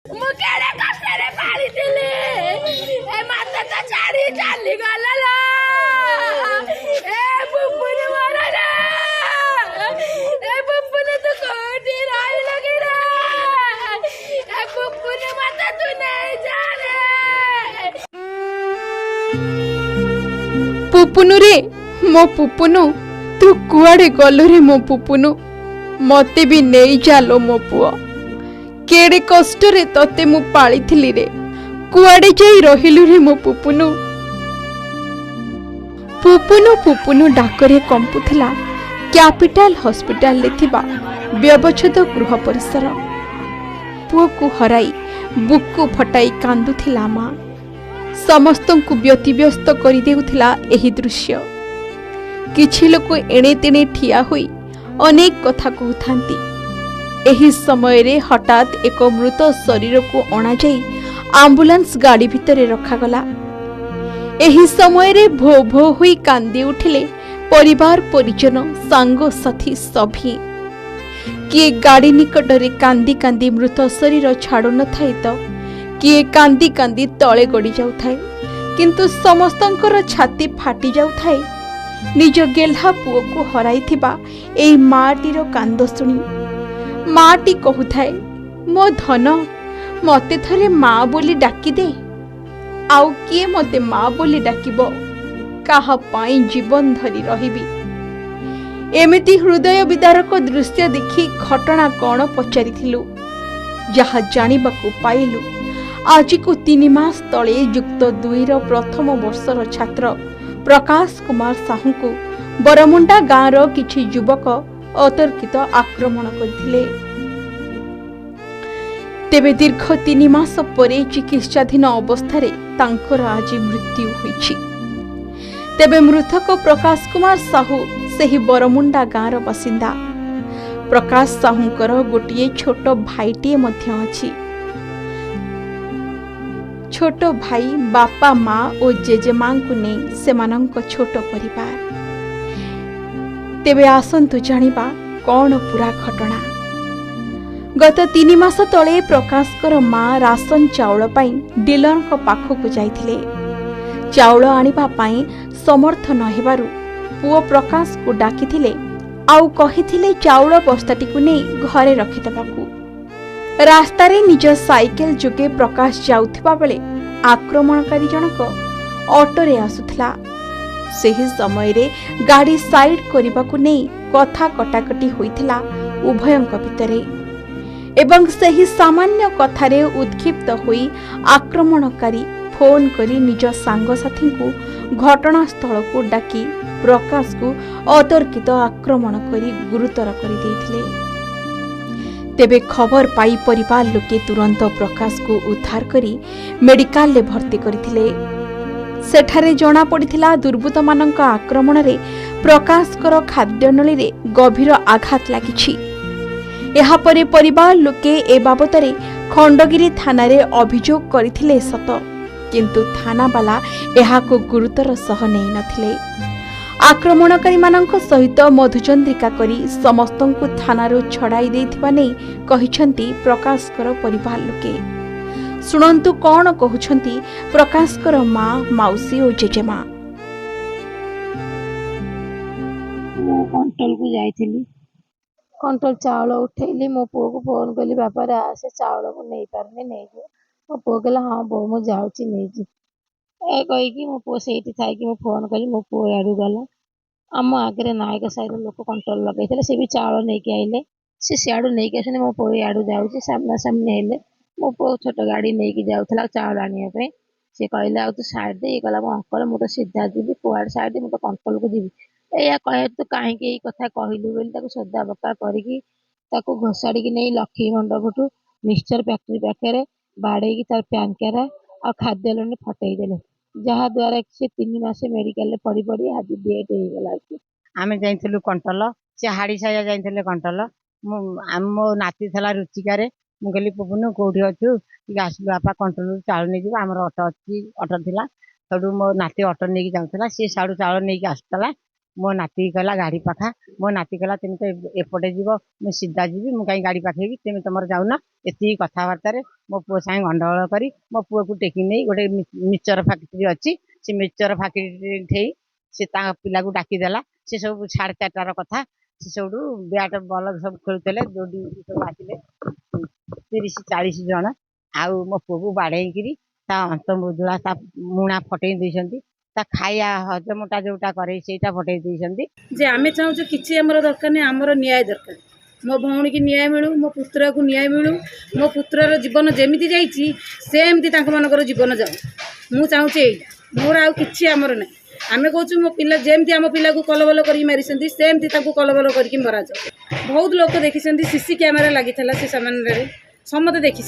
ମୁଁ କେଡ଼େ କଷ୍ଟରେ ପାଳିଥିଲି ଏ ମତେ ତ ଛାଡ଼ି ଚାଲିଗଲା ଲୋ ଏ ବୁବୁନି ମୋର ଲୋ ଏ ବୁବୁନି ତୁ କୋଉଠି ରହିଲ କିରେ ଏ ବୁବୁନି ମତେ ତୁ ନେଇ ଯା ରେ पुपुनु रे मो पुपुनु तू कुआड़े गलु रे मो पुपुनु मते भी नहीं जालो मो पुआ केड़े कष्ट रे तते मु पाली थिली रे कुआड़े जाई रहिलु रे मो पुपुनु पुपुनु पुपुनु डाकरे कंपुथला कैपिटल हॉस्पिटल ले थिबा व्यवच्छेद गृह परिसर पुओ को हराई बुक्कु फटाई कांदुथिला मा समस्त को व्यतिव्यस्त कर देउथिला एही दृश्य किछि लोक एणे तेणे ठिया होई अनेक कथा कहथांती एही समय रे हठात एक मृत शरीर को अणा जाई एम्बुलेंस गाड़ी भितरे रखा गला एही समय रे भो भो होई कांदी उठिले परिवार परिजन सांग साथी सभी किए गाड़ी निकट रे कांदी कांदी मृत शरीर छाड़ु न थाई तो किए कांदी कांदी तले गड़ी जाउथाए किंतु समस्तंकर छाती फाटी जाउथाए निज गेल्हा पुओ को हराई थिबा एई माटीर कांद सुनी माटी कहूथाए मो धन मते थरे माँ बोली डाकी दे आउ किए मते माँ बोली डाकिबो काहा पाई जीवन धरी रहिबी एमिति हृदय विदारक दृश्य देखि घटना कौन पचारिथिलु जहा जानिबाकु पाइलु आज को 3 मास तले युक्त 2 प्रथम वर्षर छात्र प्रकाश कुमार साहू को बरमुंडा गाँव किछि युवक अतर्कित आक्रमण करथिले तेबे दीर्घ 3 मास परे चिकित्साधीन अवस्था तांकर आज मृत्यु होइछि तेबे मृतक प्रकाश कुमार साहू सेही बरमुंडा गाँव बासिंदा प्रकाश साहूकर गोटे छोट भाईटीए मध्य अछि छोट भाई बापा माँ और जेजेमा को नहीं सेमानंक छोट परिवार तेबे आसंतु जानिबा कौन पूरा घटना गत 3 मास तले प्रकाशकर माँ राशन चाउल पाई डीलर को पाखक जाइथिले चाउल आनिबा पाई समर्थ न हेबारु पुओ प्रकाश को डाकिथिले आउ कहिथिले चाउल बस्ताटी को नहीं घरे रखिदेबाकू रास्तार निज साइकेल जोगे प्रकाश जाउथिबा बेले आक्रमणकारी जनक ऑटोरे आसुथला सेही समय रे गाड़ी साइड करबाकू नहीं कथा कटाकटी होइथिला उभयंक भितरे एवं सेही सामान्य कथारे उत्क्षिप्त होई आक्रमणकारी फोन करी निज सांगसाथी को घटनास्थल को डाकी प्रकाश को अतर्कित आक्रमण करी गुरुतर कर देथिले तेबे खबर पाई परिवार लोके तुरंत प्रकाश को उद्धार करी मेडिकल ले भर्ती करथिले सेठारे जना पड़िथिला दुर्बृत्त मानक आक्रमण रे प्रकाशकर खाद्यनली रे गभीर आघात लागिछि एहा परे परिवार लोके ए बाबतरे खंडगिरी थाना रे अभियोग करथिले सत किंतु थाना वाला एहा को गुरुतर सह नै नथिले आक्रमणकारी मानक सहित मधुचंद्रिका करी समस्त को थानारू छड़ाई देथिबा नै कहिसंती प्रकाशकर परिवार लोके सुनंतु कौन कहउछंती प्रकाशकर माँ मौसी और जेजेमा कंट्रोल को जाइली कंट्रोल चाउल उठेली मो पुओ को फोन कली बापा रे आसे चाउल को नहीं पारने नहीं जो मो पुओ कहला हाँ बो मु जाऊँगी नहीं जी ए कहीकि मो पुओ से थी मो फोन कली मो पुओ आड़ू गला आम आगे नायक साइड लोक कंट्रोल लगे से भी चाउल नहीं आइले से सियाड़ू नहीं आसने मो पुओ आड़ू जाऊँगी सामना सामने हेले मो पुओ छोट गाड़ी नहीं जाऊला चाउल आने से कहले आ तू साइड दे गला मो अंकल मु तो सीधा जी कुआड़े साइड मु तो कंट्रोल को जीवी या कहे तू कहीं कथा कहलु बोली सोदा बका करी घोषाड़ी नहीं लक्ष्मी मंडपठू मिक्सचर फैक्ट्री पाखे बाड़े तार प्यानकेरा आ खाद्य लोन फटेदेले जहाँ द्वारा से 3 मास मेडिकल पड़ी पड़ी आज डेट हो गला आम जाइलु कंट्रोल से हाड़ी साइया जाइले कंट्रोल मो नाती था रुचिकार मुझे कहली पुपुनु कौटी अच्छु आसलु बापा कंट्रोल चाउल नहीं जाम अटो अच्छी अटो था सब मो नाती अटो नहीं जाऊला सी साड़ू चाउल नहीं आसला मो नाती कहला गाड़ी पाखा मो नाती कहला तुम तो एपटे जीव मु सीधा जीवी मु कहीं गाड़ी पाखेबी तुम तुम जाऊना एति कथबार्ता मो पुओ सागे गंडगोल करी मो पुओ को टेकी नहीं गोटे मिक्सचर फैक्ट्री अच्छी से मिक्सचर फैक्ट्री ठेई से पिला को डाकीदेला से सब 4:30 कथा से सब बैट बल सब खेलुले दौड़ी सब आसिले 30-40 जन आउ मो पुओ को बाड़ेकरी अंतमुजुला मुणा फटई देइछंती ता खाया हजमटा जोटा करे सेटा फटई देइछंती जे आमे चाहूँ किसी आमर दरकार नहीं आमर न्याय दरकार मो भौणी की न्याय मिलू मो पुत्र को न्याय मिलू मो पुत्रर जीवन जेमिति जाइछि सेमति तांक मानकर जीवन जाऊ मु चाहूँ एइटा मोर आउ किछि आमर नहीं आमे कहूँ मो पिला जेमती आम पिला को कलबल कर मारी सेमती कलबल करके मरा जाऊ बहुत लोक देखी सीसी कैमेरा लगी से सामान्य समते देखी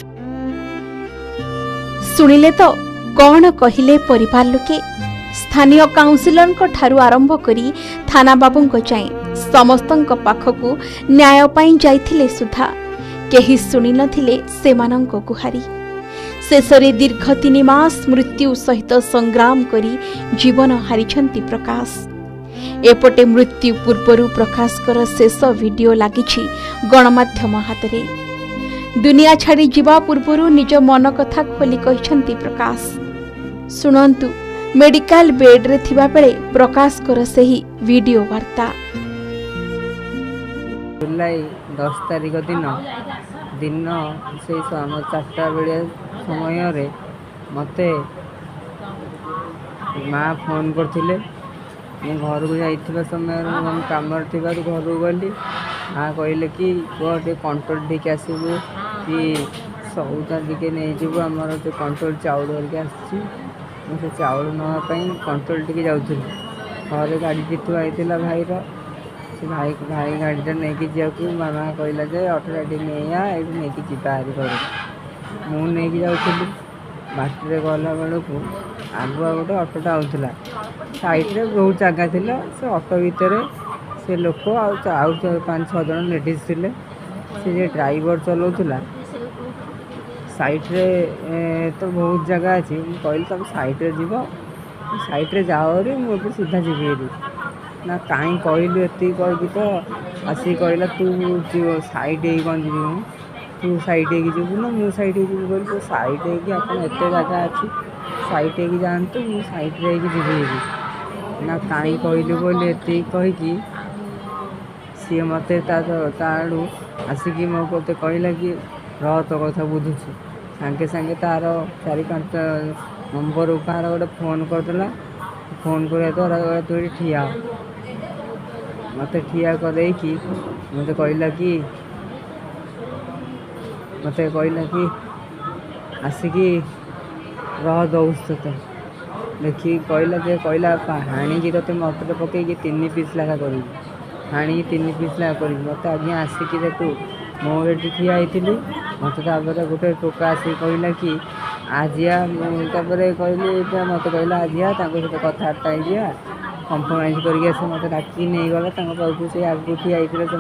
शुणिले तो कौन कहिले परिवार लोके स्थानीय काउंसिलर ठारू आरंभ करी थाना बाबू जाए समस्तंक पाखकु न्याय पाई जाइथिले सुधा केही शुणी नथिले सेमानंक गुहारी शेषरे दीर्घ 3 मास मृत्यु सहित संग्राम करी जीवन हारिछंती प्रकाश एपटे मृत्यु पूर्वरु प्रकाशकर शेष वीडियो लागिछि गणमाध्यम हातरे दुनिया छाड़ी जीवा पूर्वरु निज मन कथा खोली कहिछंती प्रकाश सुनंतु मेडिकल बेड रे थिबा बेले प्रकाशकर सही वीडियो वार्ता जुलाई 10 तारिख दिन से शाम 4टा बेले समय रे मते माँ फोन करथिले मु घर को जाइथिबा समय हम काम थिबार घर को गली माँ कहले कि गोटे कंट्रोल ठीक आसबू कि सौदा टिके नहीं जीव आमर जो कंट्रोल चाउल हरिका आसी से चाउल नापाई कंट्रोल टिके जाऊँ घर गाड़ी थुआईला भाईर से भाई गाड़ीटा नहीं जाऊँ मामा कहला जे अटोटा नहीं नहीं जारी कर मुझे जाऊँगी बाटे गला बेलू आगुआ गोटे अटोटा आउला साइड्रे बहुत जगह थी से अटो भितर से लोक आउ 5-6 जन लेडीज थे से ड्राइवर चलाऊला साइड्रे तो बहुत जगह अच्छी कहली तुम साइड्रे जीव साइड्रे जाओरी मुझे सीधा जीवी ना कहीं कहलु ये कही तो आसिक कहला तू साइड कौन जीव तू साइड जीवु ना मु साइड जीवु बोल तो साइड आप एत जगह अच्छी साइड जातु मु साइड जीवी ना कहीं कहलु बोल ये कहीकि सी मत ताड़ू आसिक मो मत कहला कि रह तो कथा बुझुछु सांगे सांगे तार 4-5 नंबर कहार गोटे फोन करदेला फोन कर द्वारा तू ये ठिया मत ठिया कर मत कहला कि आसिकी रह दौस तो देखिए कहला हाणी ते मटर पकई 3 पीस लेखा करी हाणी 3 पीस लेखा करी मत आज्ञा आसिकी देखू मो ये ठिया होती मत गोटे टोका आसिक कहला कि आजिया कहली मत कहला आजिया सहित कथबार्ता हो कम्प्रोमाइज करके आस मत डाकी नहीं गला पाखु से आगू ठिया होते से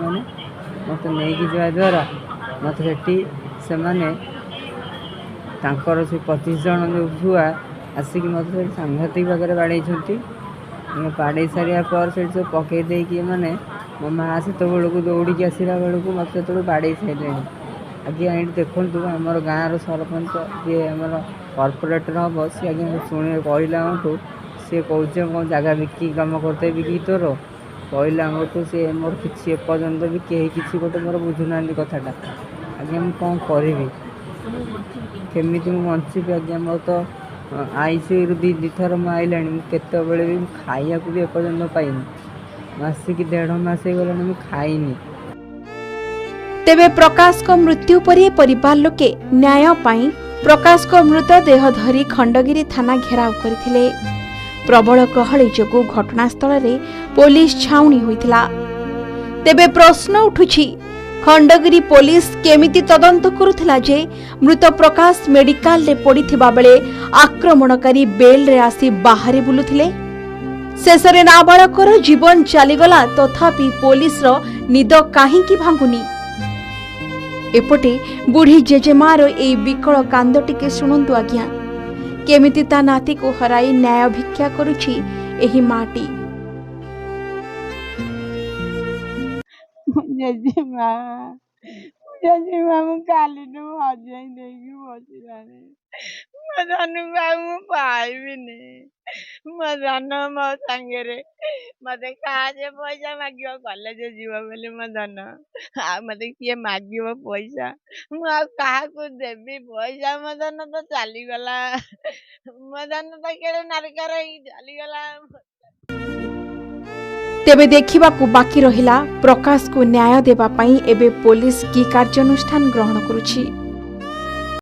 मत नहीं जा द्वारा मत से मैंने तांकर से 25 जन जो छुआ आसिक मत सांघातिक भाग बाड़े बाड़े सारा पर से सब पकई देकी मैंने मो माँ से बेलू दौड़ी आसला बेलू मत जो बाड़े सारे आज्ञा ये देखूँ आमर गाँव सरपंच जी आम कॉर्पोरेटर हम सी आज्ञा शुणे कहला सी कौन कौन जगह बिकी कम करते बिकी तोर कहला सी मोर कि एपर्तंत भी कहीं किसी गोटे मोर बुझुना कथाटा आज्ञा मुझे कौन करी केमी बची आज्ञा मोर तो आईसीयू 2 थर आईला केत भी खाया भी एपर्तंत पाइनि मासिक 1.5 मास गला खाइनी तेबे प्रकाश को मृत्यु परे परिवार लोके न्याय पाई प्रकाश को मृतदेह धरी खंडगिरी थाना घेराव करथिले प्रबल गहली जोगु घटनास्थल रे पुलिस छाउनी होइथिला तेबे प्रश्न उठुछि खंडगिरी पुलिस केमिति तदंत करुथिला जे मृत प्रकाश मेडिकल रे पड़िथिबा बेले आक्रमणकारी बेल रे आसी बाहरी बुलुथिले शेषरे नाबालकर जीवन चलीगला तथापि पुलिस रो निद काहीं की भांगुनी एपटे बुढ़ी जेजेमार ए विकल कांद टिके शुणु आज्ञा केमिति ता नाती को हराई न्याय भिक्षा करुछि एही माटी ଜେଜେମା ଜେଜେମା ମୁଁ କାଲିଠୁ ହଜେଇ ଦେଇକି ବସିଲାଣି। ମୋ ଧନକୁ ଆଉ ମୁଁ ପାଇବିନି। ମୋ ଧନ ମୋ ସାଙ୍ଗରେ ମତେ କାହାଜେ ପଇସା ମାଗିବ କଲେଜ ଯିବ ବୋଲି ମୋ ଧନ ଆଉ ମତେ କିଏ ମାଗିବ ପଇସା ମୁଁ ଆଉ କାହାକୁ ଦେବି ପଇସା। ମୋ ଧନ ତ ଚାଲିଗଲା। ମୋ ଧନ ତ କେଡ଼େ ନାରକାର ହେଇକି ଚାଲିଗଲା। ତେବେ ଦେଖିବାକୁ ବାକି ରହିଲା ପ୍ରକାଶକୁ ନ୍ୟାୟ ଦେବା ପାଇଁ ଏବେ ପୋଲିସ କି କାର୍ଯ୍ୟାନୁଷ୍ଠାନ ଗ୍ରହଣ କରୁଛି।